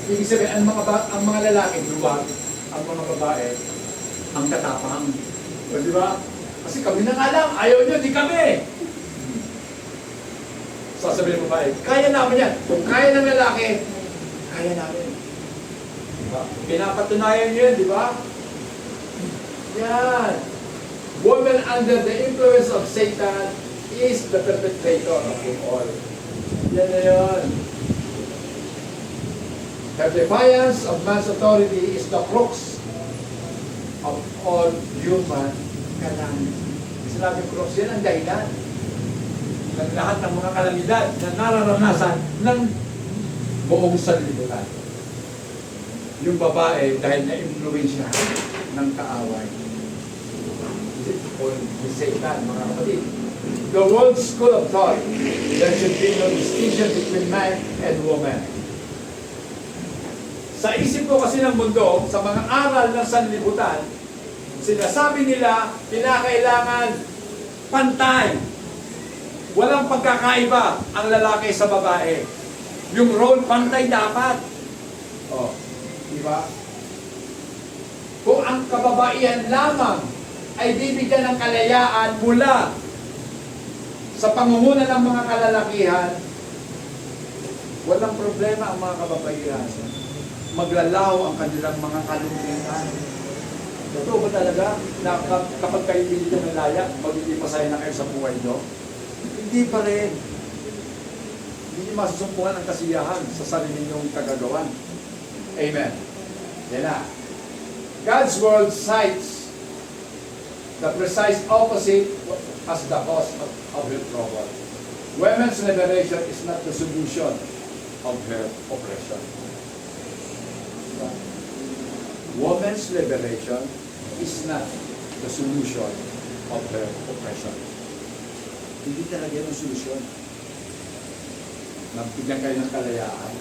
Ibig sabihin, ang mga lalaki, luwag, ang mga babae, ang katapang. O, di ba? Kasi kami na nga lang, ayaw nyo, di kami. Sasabihin ng babae, kaya namin yan. Kung kaya ng lalaki, kaya namin. Diba? Pinapatunayan nyo yan, di ba? Yan. Woman under the influence of Satan is the perpetrator of it all. Yan na yun. The defiance of man's authority is the crux of all human kalamidad. Sinabi cross, yan ang dahilan ng lahat ng mga kalamidad na nararanasan ng buong sanlibutan. Yung babae dahil na-influensya ng kaaway. O ni Satan, mga kapatid. The world school of thought, there should be no distinction between man and woman. Sa isip ko kasi ng mundo, sa mga aral ng sanlibutan, sinasabi nila, kinakailangan pantay. Walang pagkakaiba ang lalaki sa babae. Yung role pantay dapat. Oh, di ba? Kung ang kababaihan lamang ay bibigyan ng kalayaan mula sa pangunguna ng mga kalalakihan, walang problema ang mga kababaihan. Maglalaho ang kanilang mga kalungkutan. Totoo ba talaga na kapag kayo binigyan ng laya, magiging masaya na kayo sa buhay nyo? Hindi pa rin. Hindi nyo masusumpungan ang kasiyahan sa sarili nyong kagagawan. Amen. Yan na. God's world cites the precise opposite as the cause of her trouble. Women's liberation is not the solution of her oppression. Women's liberation is not the solution of her oppression. Hindi talaga yan ang solusyon. Nabigyan kayo ng kalayaan,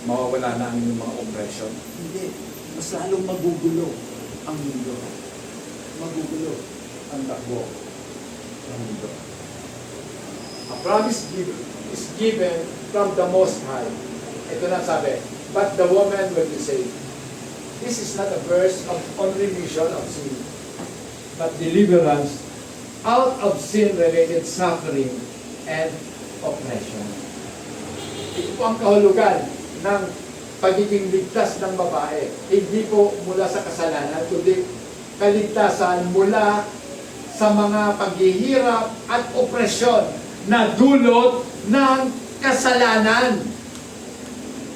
mawawala na ang inyong mga oppression. Hindi. Mas lalong magugulo ang mundo. Magugulo ang takbo ng mundo. A promise is given from the Most High. Ito na sabi, but the woman will be saved. This is not a verse of on remission of sin, but deliverance out of sin-related suffering and oppression. Ito po ang kahulugan ng pagiging ligtas ng babae. Hindi po mula sa kasalanan, kundi kaligtasan mula sa mga paghihirap at opresyon na dulot ng kasalanan.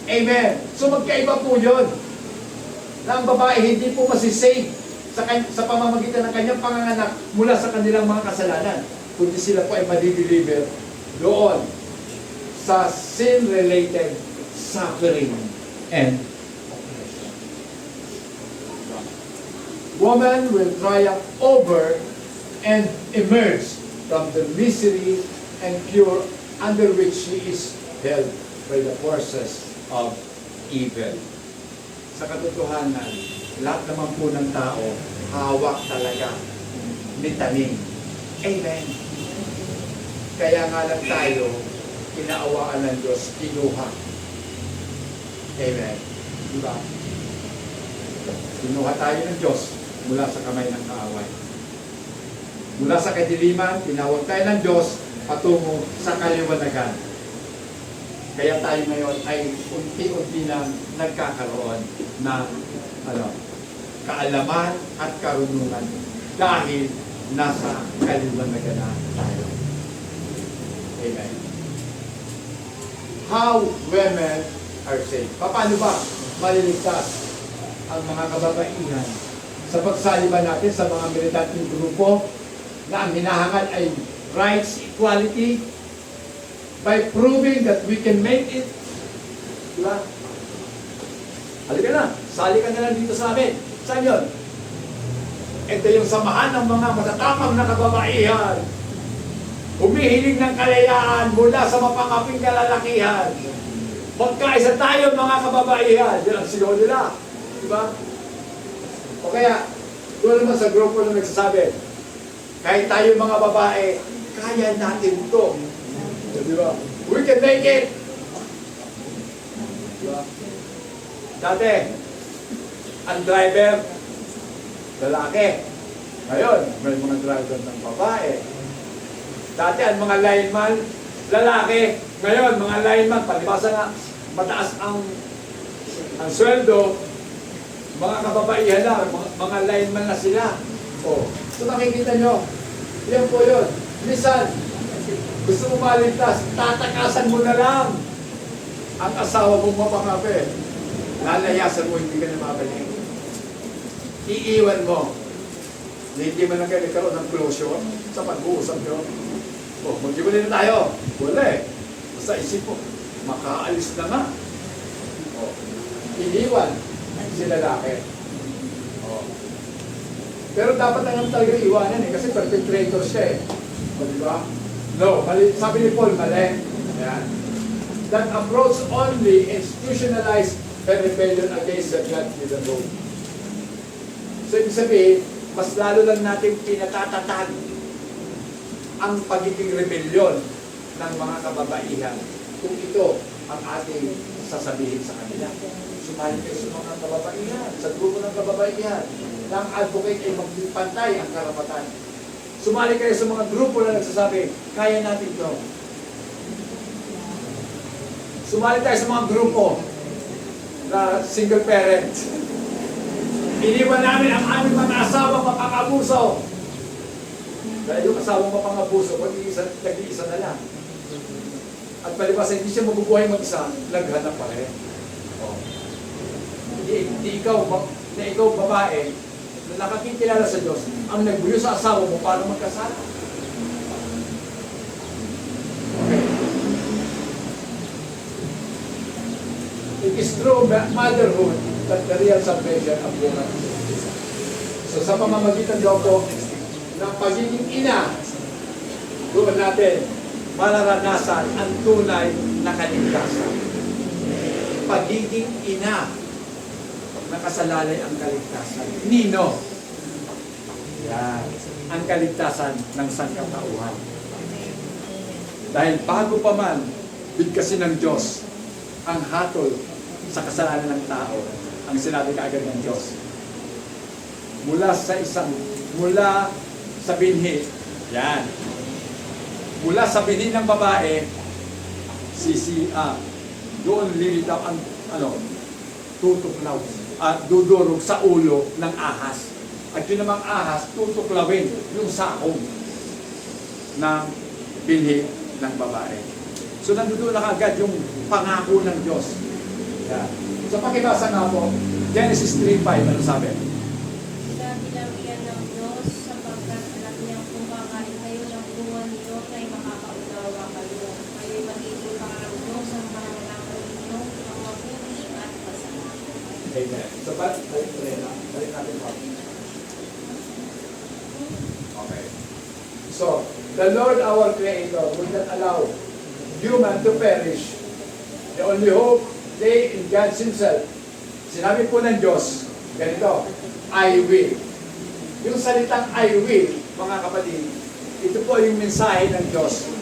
Amen. So magkaiba po yun. Na ang babae hindi po masisave sa pamamagitan ng kanyang panganganak mula sa kanilang mga kasalanan, kundi sila po ay madideliver doon sa sin-related suffering and oppression. Woman will triumph over and emerge from the misery and cure under which she is held by the forces of evil. Sa katotohanan, lahat naman po ng tao, hawak talaga ni tanim. Amen. Kaya nga lang tayo, kinaawaan ng Diyos, kinuha. Amen. Diba? Kinuha tayo ng Diyos mula sa kamay ng kaaway. Mula sa kadiliman, tinawag tayo ng Diyos patungo sa kaliwanagan. Kaya tayo ngayon ay unti-unti nang nagkakaroon ng kaalaman at karunungan dahil nasa kaliwanagan na tayo. Amen. How women are saved. Paano ba maliligtas ang mga kababaihan sa pagsaliba natin sa mga militanteng grupo na ang hinahangad ay rights, equality, by proving that we can make it. Diba? Halika na, sali ka na lang dito sa amin. Saan yun? Ito yung samahan ng mga matatapang na kababaihan. Humihiling ng kalayaan mula sa mapangaping kalalakihan. Magkaisa tayo mga kababaihan. Yan ang sigaw nila. Diba? O kaya, doon naman sa grupo na nagsasabi, kahit tayo mga babae, kaya natin ito. Diba? We can make it! Diba? Dati, ang driver, lalaki. Ngayon, may mga driver ng babae. Dati, ang mga lineman, lalaki. Ngayon, mga lineman, palibasa na, mataas ang sweldo, mga kababaihan na, mga lineman na sila. O, so nakikita nyo, yan po yun. Minsan, gusto mo maligtas, tatakasan mo na lang ang asawa mong mapangapi. Lalayasan mo, hindi ka na mabalik. Iiwan mo. Hindi man lang kayo nagkaroon ng closure sa pag-uusap nyo. Oh, mag-iwalay na tayo. Wala eh. Basta isip mo, makaalis na nga. Oh, iniwan si lalaki. Oh. Pero dapat naman talaga iwanan eh, kasi perpetrator siya eh. O, di ba? No, mali, sabi ni Paul, mali. Ayan. That approach only institutionalized a rebellion against the God-given rule. So, ibig sabihin, mas lalo lang natin pinatatatag ang pagiging rebellion ng mga kababaihan kung ito ang ating sasabihin sa kanila. Sumali kayo sa mga kababaihan, sa grupo ng kababaihan, na ang advocate ay magpantay ang karapatan. Sumali kayo sa mga grupo na nagsasabi, kaya natin ito. Sumali tayo sa mga grupo na single parent. Iniwan namin ang aming mga asawang mapang-abuso. Dahil yung asawang mapang-abuso, nag-iisa na lang. At palibasa, hindi siya mabubuhay mag-isa, naghanap pa rin. Oh. Hindi ikaw babae, na nakakikilala sa Diyos, ang nagbuyo sa asawa mo, paano magkasala? Okay. It is true motherhood that the real salvation of woman. So sa pamamagitan daw po ng pagiging ina, doon natin mararanasan ang tunay na kaligtasan. Pagiging ina, nakasalalay ang kaligtasan. Nino? Yan. Ang kaligtasan ng sangkatauhan. Dahil bago pa man bigkasin ng Diyos ang hatol sa kasalanan ng tao, ang sinabi kaagad ng Diyos. Mula sa binhi, yan. Mula sa binhi ng babae, doon lilitaw ang tutuklaw at dudurog sa ulo ng ahas. At yun namang ahas, tutuklawin yung sakong ng binhi ng babae. So nandoon na agad yung pangako ng Diyos. Yeah. So pakibasa nga po, Genesis 3:5, ano sabi? Sinabi ng Diyos sapagkat alam niya kung kakain kayo ng bunga niyo ay makakaunawa kayo. Kayo'y magiging pangarapno sa pananalaman ninyo ang mabuti at masama. Amen. So balik natin po. Okay. So, the Lord our Creator will not allow human to perish. The only hope lay in God Himself. Sinabi po ng Diyos, ganito, I will. Yung salitang I will, mga kapatid, ito po yung mensahe ng Diyos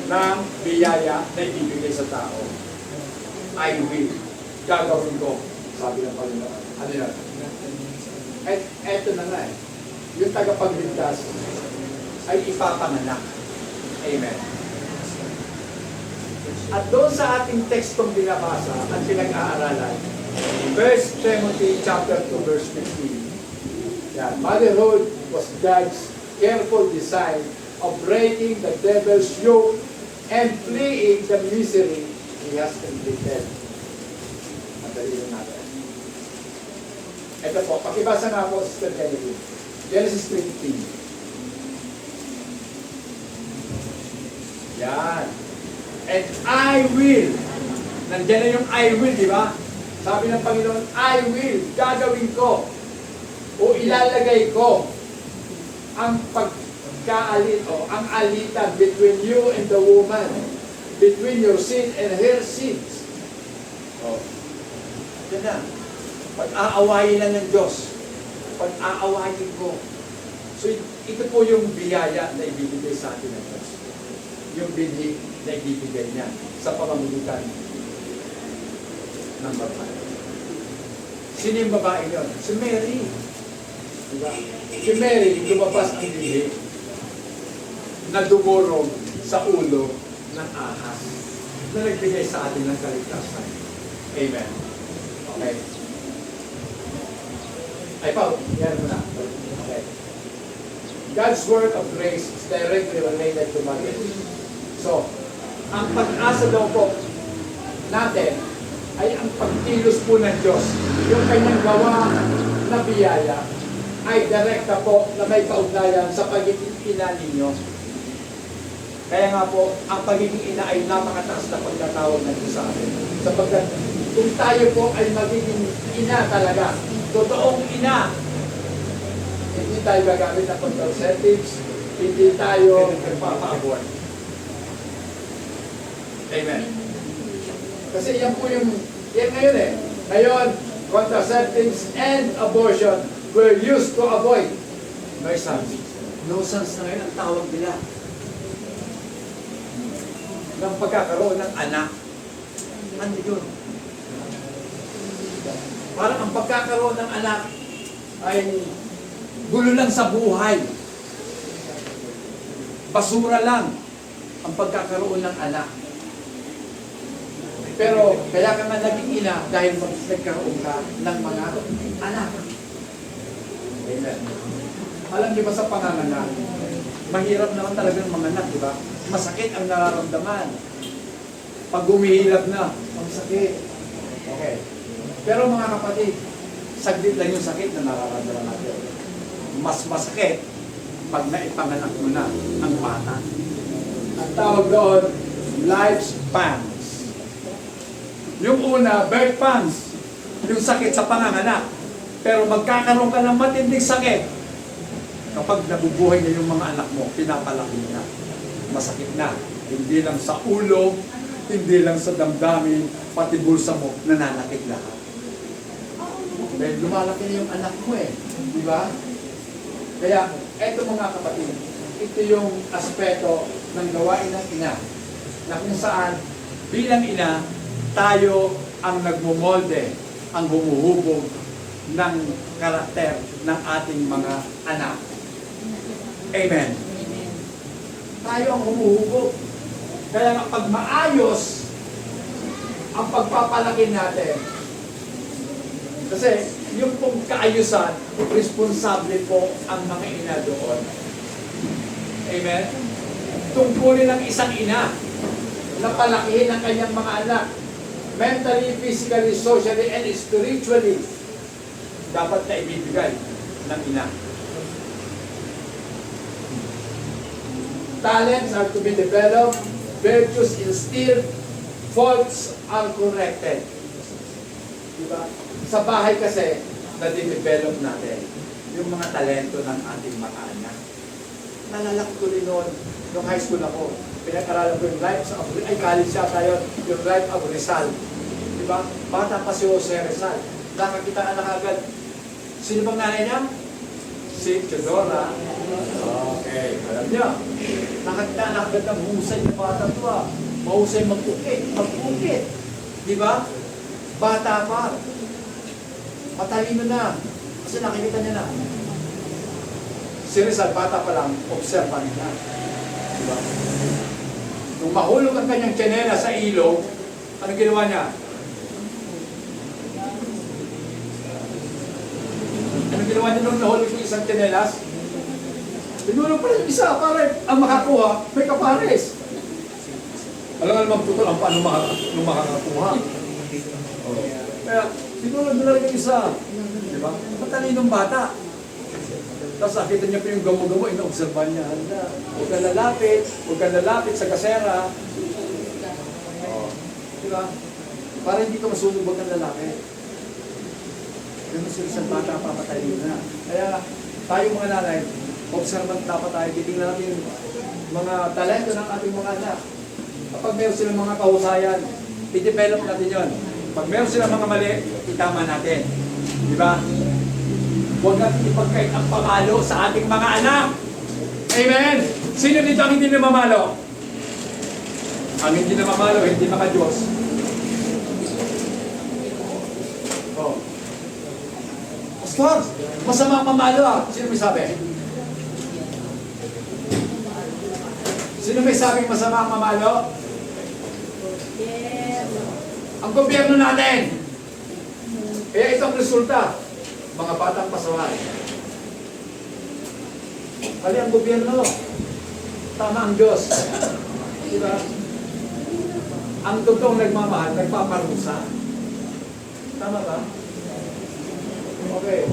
ng biyaya na ibibigay sa tao. I will. Gagawin ko, sabi ng Panginoon. Ano yan? Eto na nga eh. Yung tagapagligtas ay ipapanganak. Amen. At doon sa ating tekstong binabasa at pinag-aaralan, 1 Timothy chapter 2 verse 15. Yeah, motherhood was God's careful design of breaking the devil's yoke and fleeing the misery he has inflicted. Madali lang natin. Ito po, pakibasa nga po, Sister Kennedy. Genesis 3:15. Yan. And I will. Nandiyan na yung I will, di ba? Sabi ng Panginoon, I will. Gagawin ko. O ilalagay ko ang ang alitan between you and the woman. Between your seed and her seeds. Oh. Yan na. Pag-aawayin na ng Diyos. Pag-aawayin ko. So, ito po yung biyaya na ibibigay sa atin ng Diyos. Yung binhi na ibibigay niya sa pamamagitan ng babae. Sino yung babae yun? Si Mary. Diba? Si Mary, lumabas ang binhi na dumurog sa ulo ng ahas na nagbigay sa atin ng kaligtasan. Amen. Okay. Ay, Paul, yan mo na. Okay. God's word of grace is directly related to marriage. So, ang pag-asa daw po natin ay ang pagkilos po ng Diyos, yung kanyang gawa na biyaya ay direkta po na may kaugnayan sa pagiging ina ninyo. Kaya nga po, ang pagiging ina ay napakataas na pagkatawag ng Diyos sa atin. Sapagkat kung tayo po ay magiging ina talaga, totoong ina, hindi tayo gagamit ng contraceptives, hindi tayo nagpapa-abort. Amen. Kasi yan po yung, yan ngayon eh. Ngayon, contraceptives and abortion were used to avoid no sons. No sons na ngayon ang tawag nila. Ng pagkakaroon ng anak. Ano yun? Parang ang pagkakaroon ng anak ay gulo lang sa buhay. Basura lang ang pagkakaroon ng anak. Pero kaya ka nga naging ina dahil nagkaroon ka ng mga anak. Amen. Alam niyo ba sa panganganak, mahirap naman talagang manganak, di ba? Masakit ang nararamdaman. Pag humihilab na, ang sakit. Okay. Pero mga kapatid, saglit lang yung sakit na nararamdaman natin. Mas masakit pag naipanganak mo na ang bata. Ang tawag doon, lifespan. Yung una, birth pangs, yung sakit sa panganganak. Pero magkakaroon ka ng matinding sakit kapag nabubuhay na yung mga anak mo, pinapalaki na. Masakit na. Hindi lang sa ulo, hindi lang sa damdamin, pati bulsa mo, nananakit lahat. Dahil lumalaki na yung anak mo eh. Di ba? Kaya, eto mga kapatid, ito yung aspeto ng gawain ng ina. Na kung saan, bilang ina, tayo ang nagmumolde, ang humuhubog ng karakter ng ating mga anak. Amen. Tayo ang humuhubog. Kaya nga pag maayos ang pagpapalaki natin, kasi yung pong kaayusan, responsable po ang mga ina doon. Amen? Tungkulin ng isang ina na palakihin ang kanyang mga anak mentally, physically, socially, and spiritually dapat na ibibigay ng ina. Talents are to be developed, virtues instilled, faults are corrected. Diba? Sa bahay kasi, na-develop natin yung mga talento ng ating mga anak. Nalalaki ko rin noon, nung high school ako, pinag-aralan ko yung life of, ay college siya tayo, yung life of Rizal. Diba? Bata pa si Jose Rizal. Nakakitaan na agad. Sino bang nanay niya? Si Teodora. Okay, alam niya. Nakakitaan na agad ng husay ng bata to ah. Mahusay mag-ukit. Diba? Bata pa. Matalino na. Kasi nakikita niya na. Si Rizal, bata pa lang, observant na. Diba? Nung mahulog ang kanyang tsenela sa ilog, ano ginawa niya? Ano ginawa niya nung nahulog yung isang tsenelas? Tinulog pa rin yung isa para ang makakuha, may kapares. Alam nga naman putol ang paano makakakuha. Kaya, tinulog na rin yung isa. Diba? Matalinong bata. Tapos nakita niya po yung gamo-gamo, ina-observan niya. Huwag kang lalapit sa kasera. Diba? Para hindi ka masunog, huwag kang lalapit. Yung isang bata, papatayin na. Kaya tayo mga nanay, observant dapat tayo, titingnan natin yung mga talento ng ating mga anak. Kapag meron silang mga kahusayan, i-develop natin yon. Pag meron silang mga mali, itama natin. Diba? Huwag natin ipagkait ang pamalo sa ating mga anak. Amen? Sino dito ang hindi namamalo? Ang hindi namamalo, hindi maka-Diyos. Oh. Pastor, masama ang mamalo ah. Sino may sabi? Sino may sabing masama ang mamalo? Yes. Ang gobyerno natin. Kaya itong resulta. Mga batang pasaway. Kali ang gobyerno. Tama ang Diyos. Diba? Ang totoong nagmamahal, nagpaparusa. Tama ba? Okay.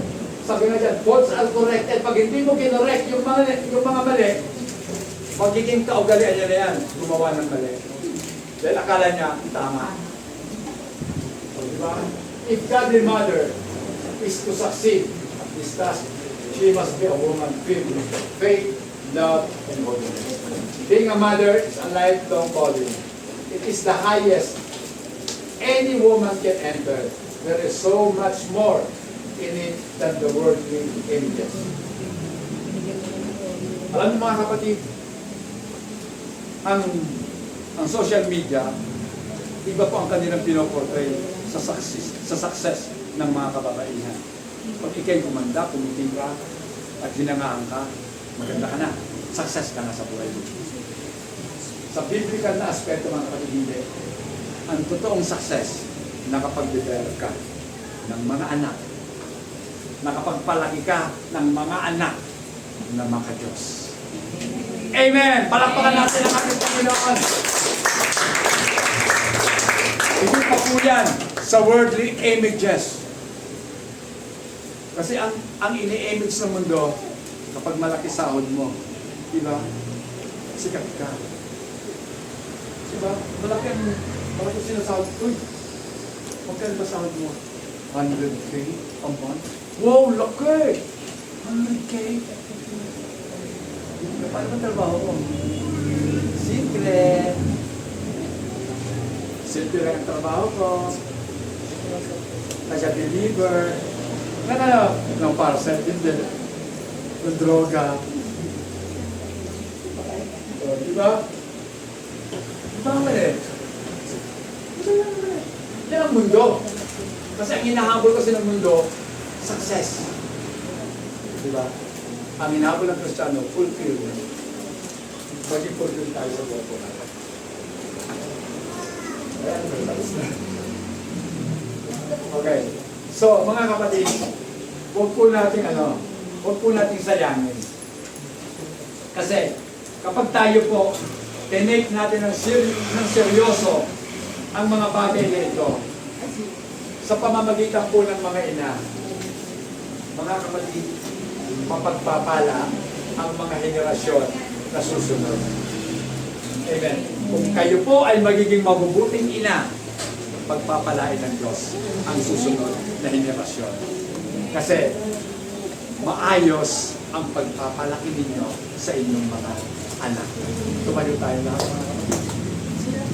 sabi nga dyan, faults are corrected. Pag hindi mo kinorek yung mga mali, magiging kaugalian niya na yan, gumawa ng mali. Dahil akala niya, tama. O, diba? If godly mother is to succeed at this task, she must be a woman filled with faith, love, and holiness. Being a mother is a lifelong calling. It is the highest any woman can enter. There is so much more in it than the worldly images. Alam niyo mga kapatid, ang social media, iba po ang kanilang pinoportray sa success ng mga kababaihan. Pag ikay kumanda, kumiting ka, at hinangaan ka, maganda ka na. Success ka na sa buhay mo. Sa biblical na aspeto mga kapatid, hindi. Ang totoong success, nakapag-develop ka ng mga anak, nakapagpalaki ka ng mga anak na maka-Diyos. Amen! Palakpakan natin ang ating Panginoon. Hindi pa po yan sa worldly images. Kasi ang ini-image ng mundo, kapag malaki sahod mo, diba? Sikat ka. Diba? Malaki sinasahod. Uy, magkano ba sahod mo? 100K a month? Wow, laki! 100K? Paano ba trabaho mo? Secret. Simple lang ang trabaho ko. Nag-deliver. Ng parcel din. Ng droga. O, diba? Diba ang mali? Yan ang mundo. Kasi ang hinahabol kasi ng mundo, success. Diba? Ang hinahabol ng Kristiyano, fulfillment. Maging fulfilled tayo sa buhay po natin. Ayan, tapos na. Okay. So, mga kapatid, huwag po nating sayangin. Kasi, kapag tayo po, tinake natin ng seryoso ang mga bagay nito, sa pamamagitan po ng mga ina, mga kapatid, mapagpapala ang mga henerasyon na susunod. Amen. Kung kayo po ay magiging mabubuting ina, pagpapalain ng Diyos ang susunod na henerasyon. Kasi maayos ang pagpapalaki ninyo sa inyong mga anak. Tumayo tayo lahat mga kapatid.